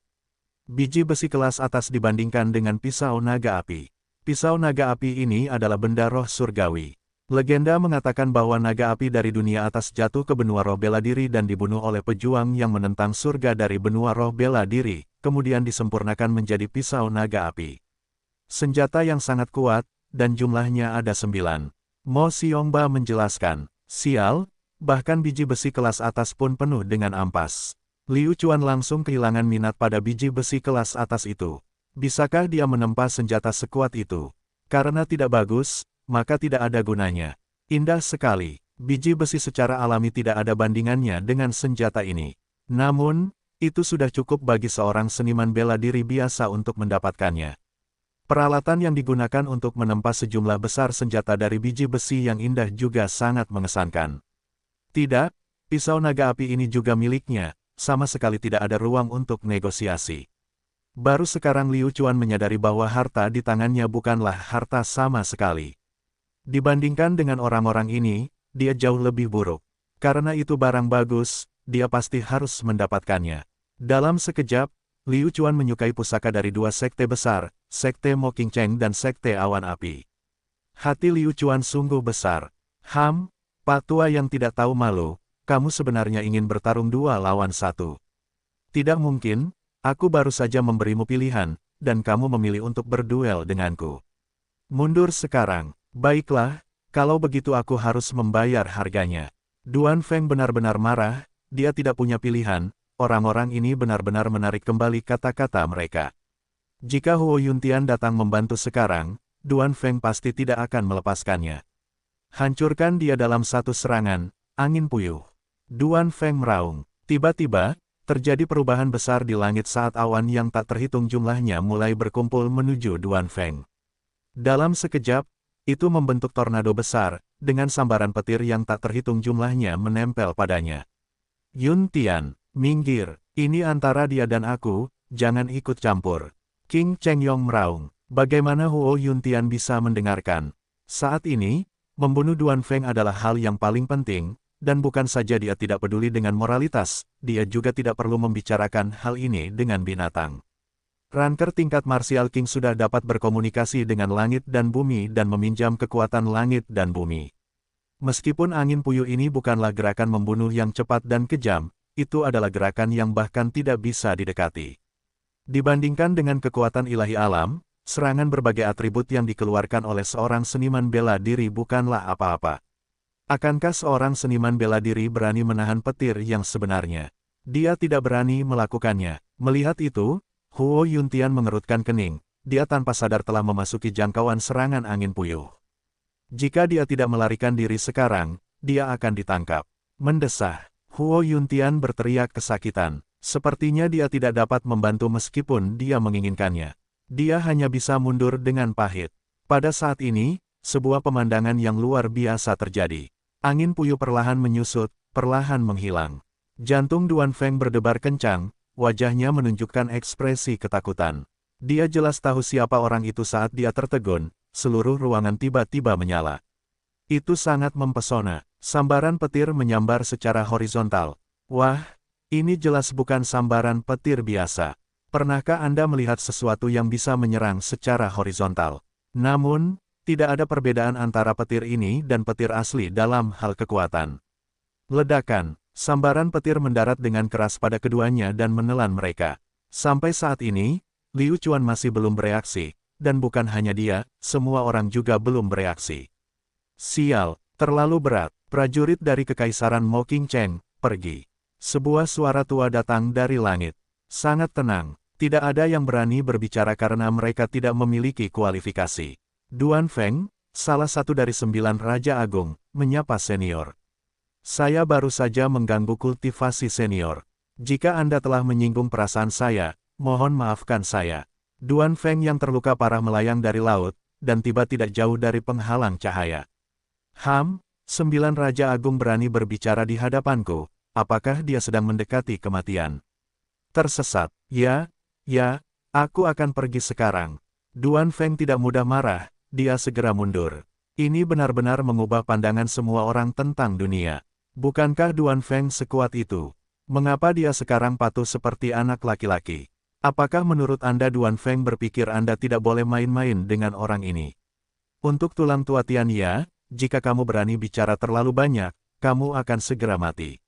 Biji besi kelas atas dibandingkan dengan pisau naga api. Pisau naga api ini adalah benda roh surgawi. Legenda mengatakan bahwa naga api dari dunia atas jatuh ke benua roh bela diri dan dibunuh oleh pejuang yang menentang surga dari benua roh bela diri, kemudian disempurnakan menjadi pisau naga api. Senjata yang sangat kuat, dan jumlahnya ada 9. Mo Xiongba menjelaskan, sial, bahkan biji besi kelas atas pun penuh dengan ampas. Liu Chuan langsung kehilangan minat pada biji besi kelas atas itu. Bisakah dia menempa senjata sekuat itu? Karena tidak bagus, maka tidak ada gunanya. Indah sekali, biji besi secara alami tidak ada bandingannya dengan senjata ini. Namun, itu sudah cukup bagi seorang seniman bela diri biasa untuk mendapatkannya. Peralatan yang digunakan untuk menempa sejumlah besar senjata dari biji besi yang indah juga sangat mengesankan. Tidak, pisau naga api ini juga miliknya, sama sekali tidak ada ruang untuk negosiasi. Baru sekarang Liu Chuan menyadari bahwa harta di tangannya bukanlah harta sama sekali. Dibandingkan dengan orang-orang ini, dia jauh lebih buruk. Karena itu barang bagus, dia pasti harus mendapatkannya. Dalam sekejap, Liu Chuan menyukai pusaka dari dua sekte besar, Sekte Mockingjing dan Sekte Awan Api. Hati Liu Chuan sungguh besar. Pak tua yang tidak tahu malu, kamu sebenarnya ingin bertarung 2 lawan 1. Tidak mungkin, aku baru saja memberimu pilihan, dan kamu memilih untuk berduel denganku. Mundur sekarang. Baiklah, kalau begitu aku harus membayar harganya. Duan Feng benar-benar marah, dia tidak punya pilihan. Orang-orang ini benar-benar menarik kembali kata-kata mereka. Jika Huo Yuntian datang membantu sekarang, Duan Feng pasti tidak akan melepaskannya. Hancurkan dia dalam satu serangan, angin puyuh. Duan Feng meraung. Tiba-tiba, terjadi perubahan besar di langit saat awan yang tak terhitung jumlahnya mulai berkumpul menuju Duan Feng. Dalam sekejap, itu membentuk tornado besar, dengan sambaran petir yang tak terhitung jumlahnya menempel padanya. Yuntian, minggir, ini antara dia dan aku, jangan ikut campur. King Chengyong meraung. Bagaimana Huo Yuntian bisa mendengarkan? Saat ini, membunuh Duan Feng adalah hal yang paling penting, dan bukan saja dia tidak peduli dengan moralitas, dia juga tidak perlu membicarakan hal ini dengan binatang. Ranker tingkat Martial King sudah dapat berkomunikasi dengan langit dan bumi dan meminjam kekuatan langit dan bumi. Meskipun angin puyuh ini bukanlah gerakan membunuh yang cepat dan kejam, itu adalah gerakan yang bahkan tidak bisa didekati. Dibandingkan dengan kekuatan ilahi alam, serangan berbagai atribut yang dikeluarkan oleh seorang seniman bela diri bukanlah apa-apa. Akankah seorang seniman bela diri berani menahan petir yang sebenarnya? Dia tidak berani melakukannya. Melihat itu, Huo Yuntian mengerutkan kening. Dia tanpa sadar telah memasuki jangkauan serangan angin puyuh. Jika dia tidak melarikan diri sekarang, dia akan ditangkap. Mendesah. Huo Yuntian berteriak kesakitan. Sepertinya dia tidak dapat membantu meskipun dia menginginkannya. Dia hanya bisa mundur dengan pahit. Pada saat ini, sebuah pemandangan yang luar biasa terjadi. Angin puyuh perlahan menyusut, perlahan menghilang. Jantung Duan Feng berdebar kencang, wajahnya menunjukkan ekspresi ketakutan. Dia jelas tahu siapa orang itu saat dia tertegun, seluruh ruangan tiba-tiba menyala. Itu sangat mempesona. Sambaran petir menyambar secara horizontal. Wah, ini jelas bukan sambaran petir biasa. Pernahkah Anda melihat sesuatu yang bisa menyerang secara horizontal? Namun, tidak ada perbedaan antara petir ini dan petir asli dalam hal kekuatan. Ledakan, sambaran petir mendarat dengan keras pada keduanya dan menelan mereka. Sampai saat ini, Liu Chuan masih belum bereaksi, dan bukan hanya dia, semua orang juga belum bereaksi. Sial, terlalu berat. Prajurit dari Kekaisaran Mockingjing, pergi. Sebuah suara tua datang dari langit. Sangat tenang, tidak ada yang berani berbicara karena mereka tidak memiliki kualifikasi. Duan Feng, salah satu dari 9 Raja Agung, menyapa senior. Saya baru saja mengganggu kultivasi senior. Jika Anda telah menyinggung perasaan saya, mohon maafkan saya. Duan Feng yang terluka parah melayang dari laut, dan tiba tidak jauh dari penghalang cahaya. 9 Raja Agung berani berbicara di hadapanku, apakah dia sedang mendekati kematian? Tersesat, ya, aku akan pergi sekarang. Duan Feng tidak mudah marah, dia segera mundur. Ini benar-benar mengubah pandangan semua orang tentang dunia. Bukankah Duan Feng sekuat itu? Mengapa dia sekarang patuh seperti anak laki-laki? Apakah menurut Anda Duan Feng berpikir Anda tidak boleh main-main dengan orang ini? Untuk tulang tua Tian Ya, jika kamu berani bicara terlalu banyak, kamu akan segera mati.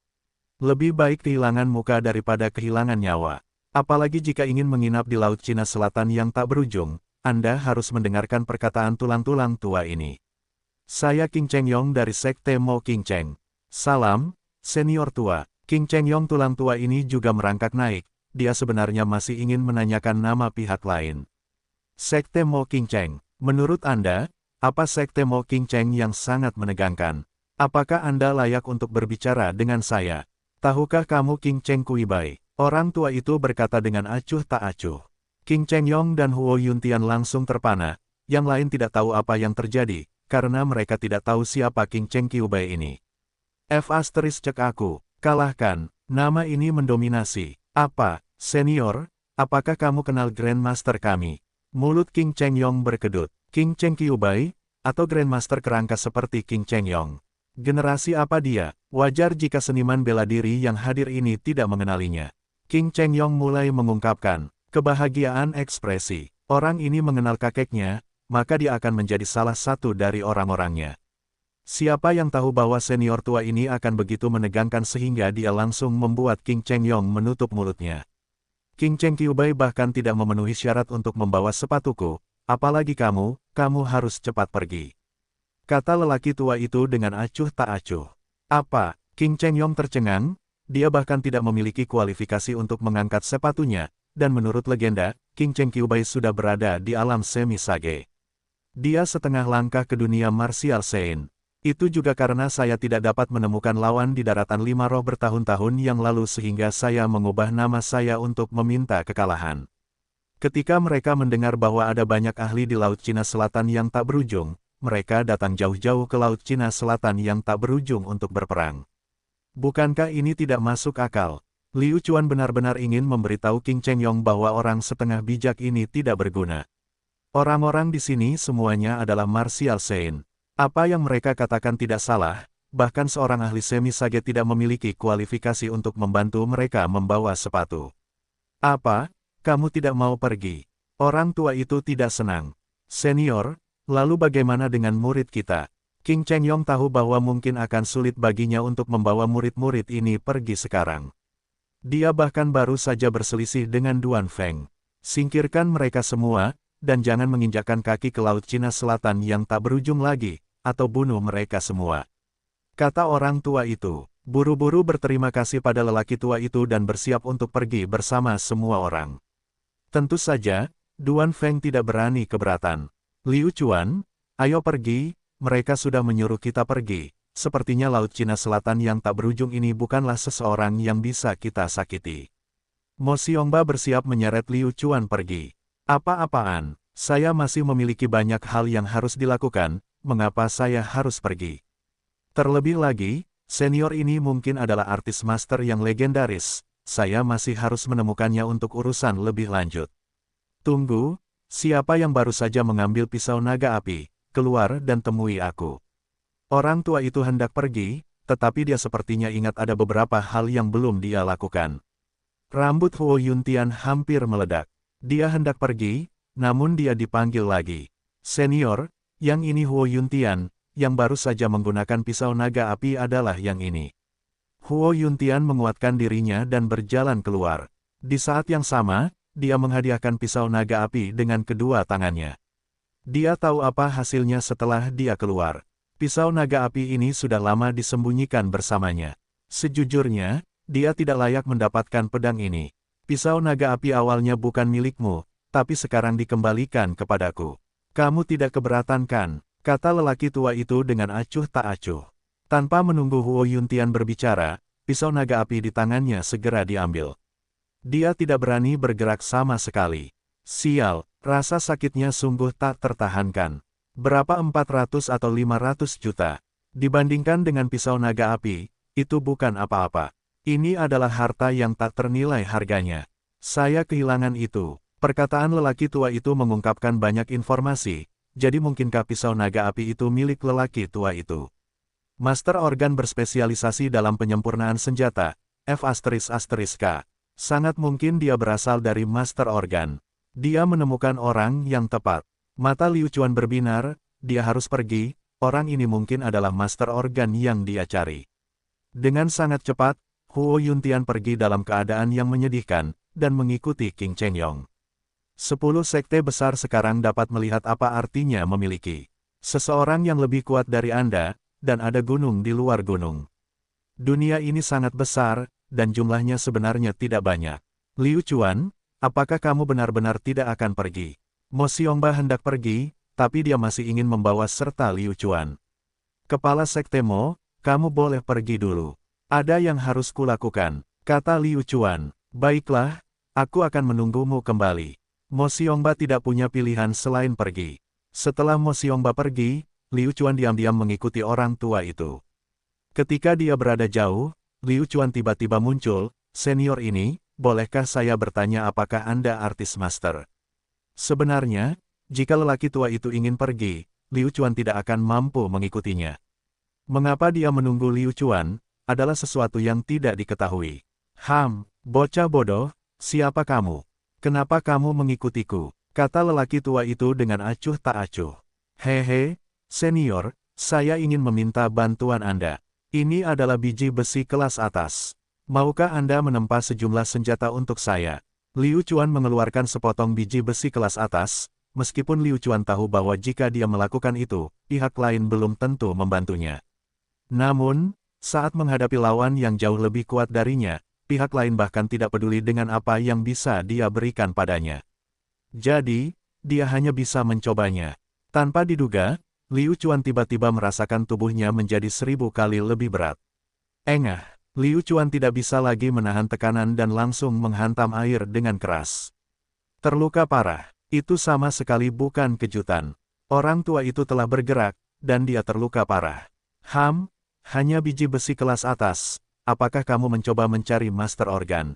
Lebih baik kehilangan muka daripada kehilangan nyawa. Apalagi jika ingin menginap di Laut Cina Selatan yang tak berujung, Anda harus mendengarkan perkataan tulang-tulang tua ini. Saya Qing Cheng Yong dari Sekte Mo Qing Cheng. Salam, senior tua. Qing Cheng Yong tulang tua ini juga merangkak naik, dia sebenarnya masih ingin menanyakan nama pihak lain. Sekte Mo Qing Cheng, menurut Anda, apa Sekte Mo Qing Cheng yang sangat menegangkan? Apakah Anda layak untuk berbicara dengan saya? Tahukah kamu Qing Cheng Kui Bai? Orang tua itu berkata dengan acuh tak acuh. Qing Cheng Yong dan Huo Yuntian langsung terpana, yang lain tidak tahu apa yang terjadi, karena mereka tidak tahu siapa Qing Cheng Kui Bai ini. Cek aku, kalahkan, nama ini mendominasi. Apa, senior, apakah kamu kenal Grandmaster kami? Mulut Qing Cheng Yong berkedut. Qing Cheng Kui Bai, atau Grandmaster kerangka seperti Qing Cheng Yong. Generasi apa dia? Wajar jika seniman bela diri yang hadir ini tidak mengenalinya. Qing Cheng Yong mulai mengungkapkan kebahagiaan ekspresi. Orang ini mengenal kakeknya, maka dia akan menjadi salah satu dari orang-orangnya. Siapa yang tahu bahwa senior tua ini akan begitu menegangkan sehingga dia langsung membuat Qing Cheng Yong menutup mulutnya. Qing Cheng Kui Bai bahkan tidak memenuhi syarat untuk membawa sepatuku, apalagi kamu harus cepat pergi. Kata lelaki tua itu dengan acuh tak acuh. Apa? Qing Cheng Yong tercengang, dia bahkan tidak memiliki kualifikasi untuk mengangkat sepatunya, dan menurut legenda, Qing Cheng Kui Bai sudah berada di alam semi sage. Dia setengah langkah ke dunia martial Sein. Itu juga karena saya tidak dapat menemukan lawan di daratan lima roh bertahun-tahun yang lalu sehingga saya mengubah nama saya untuk meminta kekalahan. Ketika mereka mendengar bahwa ada banyak ahli di Laut Cina Selatan yang tak berujung, mereka datang jauh-jauh ke Laut Cina Selatan yang tak berujung untuk berperang. Bukankah ini tidak masuk akal? Liu Chuan benar-benar ingin memberitahu Qing Cheng Yong bahwa orang setengah bijak ini tidak berguna. Orang-orang di sini semuanya adalah martial Sein. Apa yang mereka katakan tidak salah, bahkan seorang ahli semi sage tidak memiliki kualifikasi untuk membantu mereka membawa sepatu. Apa? Kamu tidak mau pergi? Orang tua itu tidak senang. Senior, lalu bagaimana dengan murid kita? Qing Cheng Yong tahu bahwa mungkin akan sulit baginya untuk membawa murid-murid ini pergi sekarang. Dia bahkan baru saja berselisih dengan Duan Feng. Singkirkan mereka semua, dan jangan menginjakkan kaki ke Laut Cina Selatan yang tak berujung lagi, atau bunuh mereka semua. Kata orang tua itu, buru-buru berterima kasih pada lelaki tua itu dan bersiap untuk pergi bersama semua orang. Tentu saja, Duan Feng tidak berani keberatan. Liu Chuan, ayo pergi, mereka sudah menyuruh kita pergi. Sepertinya Laut Cina Selatan yang tak berujung ini bukanlah seseorang yang bisa kita sakiti. Mo Xiongba bersiap menyeret Liu Chuan pergi. Apa-apaan, saya masih memiliki banyak hal yang harus dilakukan, mengapa saya harus pergi? Terlebih lagi, senior ini mungkin adalah artis master yang legendaris, saya masih harus menemukannya untuk urusan lebih lanjut. Tunggu, siapa yang baru saja mengambil pisau naga api, keluar dan temui aku. Orang tua itu hendak pergi, tetapi dia sepertinya ingat ada beberapa hal yang belum dia lakukan. Rambut Huo Yuntian hampir meledak. Dia hendak pergi, namun dia dipanggil lagi. Senior, yang ini Huo Yuntian, yang baru saja menggunakan pisau naga api adalah yang ini. Huo Yuntian menguatkan dirinya dan berjalan keluar. Di saat yang sama, dia menghadiahkan pisau naga api dengan kedua tangannya. Dia tahu apa hasilnya setelah dia keluar. Pisau naga api ini sudah lama disembunyikan bersamanya. Sejujurnya, dia tidak layak mendapatkan pedang ini. Pisau naga api awalnya bukan milikmu, tapi sekarang dikembalikan kepadaku. Kamu tidak keberatan kan? Kata lelaki tua itu dengan acuh tak acuh. Tanpa menunggu Huo Yuntian berbicara, pisau naga api di tangannya segera diambil. Dia tidak berani bergerak sama sekali. Sial, rasa sakitnya sungguh tak tertahankan. Berapa 400 atau 500 juta? Dibandingkan dengan pisau naga api, itu bukan apa-apa. Ini adalah harta yang tak ternilai harganya. Saya kehilangan itu. Perkataan lelaki tua itu mengungkapkan banyak informasi, jadi mungkinkah pisau naga api itu milik lelaki tua itu? Master Organ berspesialisasi dalam penyempurnaan senjata, F***K. Sangat mungkin dia berasal dari Master Organ. Dia menemukan orang yang tepat. Mata Liu Chuan berbinar, dia harus pergi, orang ini mungkin adalah Master Organ yang dia cari. Dengan sangat cepat, Huo Yuntian pergi dalam keadaan yang menyedihkan, dan mengikuti Qing Chengyong. 10 sekte besar sekarang dapat melihat apa artinya memiliki seseorang yang lebih kuat dari Anda, dan ada gunung di luar gunung. Dunia ini sangat besar, dan jumlahnya sebenarnya tidak banyak. Liu Chuan, apakah kamu benar-benar tidak akan pergi? Mo Xiongba hendak pergi, tapi dia masih ingin membawa serta Liu Chuan. Kepala Sekte Mo, kamu boleh pergi dulu. Ada yang harus kulakukan, kata Liu Chuan. Baiklah, aku akan menunggumu kembali. Mo Xiongba tidak punya pilihan selain pergi. Setelah Mo Xiongba pergi, Liu Chuan diam-diam mengikuti orang tua itu. Ketika dia berada jauh, Liu Chuan tiba-tiba muncul, senior ini, bolehkah saya bertanya apakah Anda artis master? Sebenarnya, jika lelaki tua itu ingin pergi, Liu Chuan tidak akan mampu mengikutinya. Mengapa dia menunggu Liu Chuan, adalah sesuatu yang tidak diketahui. Bocah bodoh, siapa kamu? Kenapa kamu mengikutiku? Kata lelaki tua itu dengan acuh tak acuh. Hehe, senior, saya ingin meminta bantuan Anda. Ini adalah biji besi kelas atas. Maukah Anda menempa sejumlah senjata untuk saya? Liu Chuan mengeluarkan sepotong biji besi kelas atas, meskipun Liu Chuan tahu bahwa jika dia melakukan itu, pihak lain belum tentu membantunya. Namun, saat menghadapi lawan yang jauh lebih kuat darinya, pihak lain bahkan tidak peduli dengan apa yang bisa dia berikan padanya. Jadi, dia hanya bisa mencobanya. Tanpa diduga, Liu Chuan tiba-tiba merasakan tubuhnya menjadi 1000 kali lebih berat. Engah, Liu Chuan tidak bisa lagi menahan tekanan dan langsung menghantam air dengan keras. Terluka parah, itu sama sekali bukan kejutan. Orang tua itu telah bergerak, dan dia terluka parah. Hanya biji besi kelas atas, apakah kamu mencoba mencari Master Organ?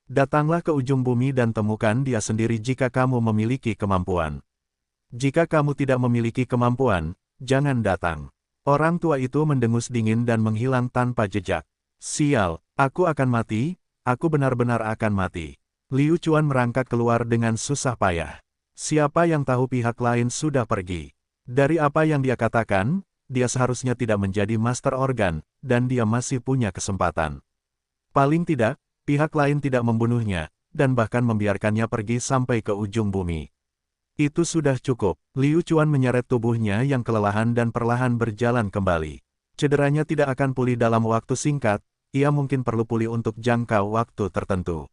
Datanglah ke ujung bumi dan temukan dia sendiri jika kamu memiliki kemampuan. Jika kamu tidak memiliki kemampuan, jangan datang. Orang tua itu mendengus dingin dan menghilang tanpa jejak. Sial, aku akan mati, aku benar-benar akan mati. Liu Chuan merangkak keluar dengan susah payah. Siapa yang tahu pihak lain sudah pergi? Dari apa yang dia katakan, dia seharusnya tidak menjadi Master Organ, dan dia masih punya kesempatan. Paling tidak, pihak lain tidak membunuhnya, dan bahkan membiarkannya pergi sampai ke ujung bumi. Itu sudah cukup. Liu Chuan menyeret tubuhnya yang kelelahan dan perlahan berjalan kembali. Cederanya tidak akan pulih dalam waktu singkat, ia mungkin perlu pulih untuk jangka waktu tertentu.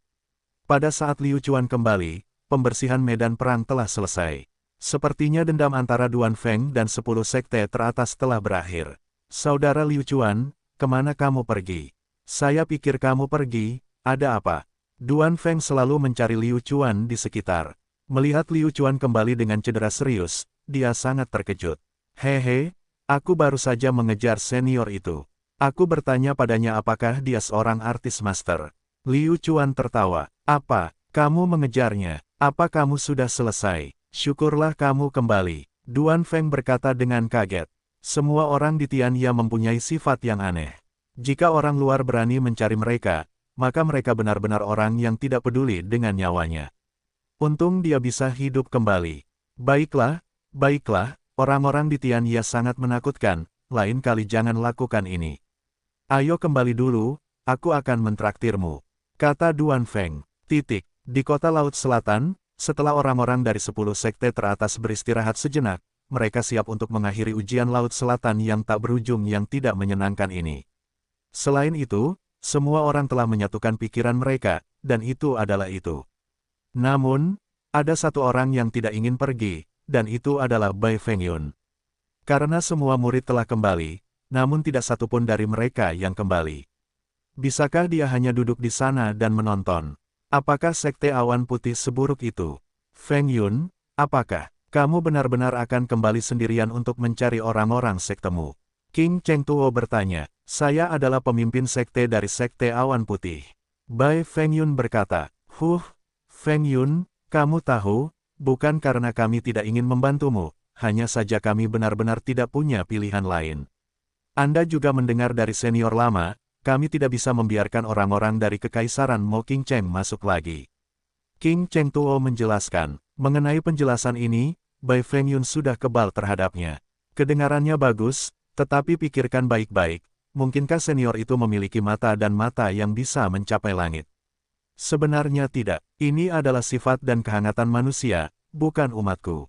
Pada saat Liu Chuan kembali, pembersihan medan perang telah selesai. Sepertinya dendam antara Duan Feng dan 10 sekte teratas telah berakhir. Saudara Liu Chuan, kemana kamu pergi? Saya pikir kamu pergi, ada apa? Duan Feng selalu mencari Liu Chuan di sekitar. Melihat Liu Chuan kembali dengan cedera serius, dia sangat terkejut. Hehe, aku baru saja mengejar senior itu. Aku bertanya padanya apakah dia seorang artis master. Liu Chuan tertawa. Apa, kamu mengejarnya? Apa kamu sudah selesai? Syukurlah kamu kembali. Duan Feng berkata dengan kaget. Semua orang di Tianya mempunyai sifat yang aneh. Jika orang luar berani mencari mereka, maka mereka benar-benar orang yang tidak peduli dengan nyawanya. Untung dia bisa hidup kembali. Baiklah, orang-orang di Tianya sangat menakutkan, lain kali jangan lakukan ini. Ayo kembali dulu, aku akan mentraktirmu. Kata Duan Feng. Di kota Laut Selatan, setelah orang-orang dari 10 sekte teratas beristirahat sejenak, mereka siap untuk mengakhiri ujian Laut Selatan yang tak berujung yang tidak menyenangkan ini. Selain itu, semua orang telah menyatukan pikiran mereka, dan itu adalah itu. Namun, ada satu orang yang tidak ingin pergi, dan itu adalah Bai Fengyun. Karena semua murid telah kembali, namun tidak satupun dari mereka yang kembali. Bisakah dia hanya duduk di sana dan menonton? Apakah sekte awan putih seburuk itu? Feng Yun, apakah kamu benar-benar akan kembali sendirian untuk mencari orang-orang sektemu? King Cheng Tuo bertanya, saya adalah pemimpin sekte dari Sekte Awan Putih. Bai Fengyun berkata, Feng Yun, kamu tahu, bukan karena kami tidak ingin membantumu, hanya saja kami benar-benar tidak punya pilihan lain. Anda juga mendengar dari senior lama, kami tidak bisa membiarkan orang-orang dari Kekaisaran Mo King Cheng masuk lagi. King Cheng Tuo menjelaskan, mengenai penjelasan ini, Bai Fengyun sudah kebal terhadapnya. Kedengarannya bagus, tetapi pikirkan baik-baik, mungkinkah senior itu memiliki mata dan mata yang bisa mencapai langit? Sebenarnya tidak, ini adalah sifat dan kehangatan manusia, bukan umatku.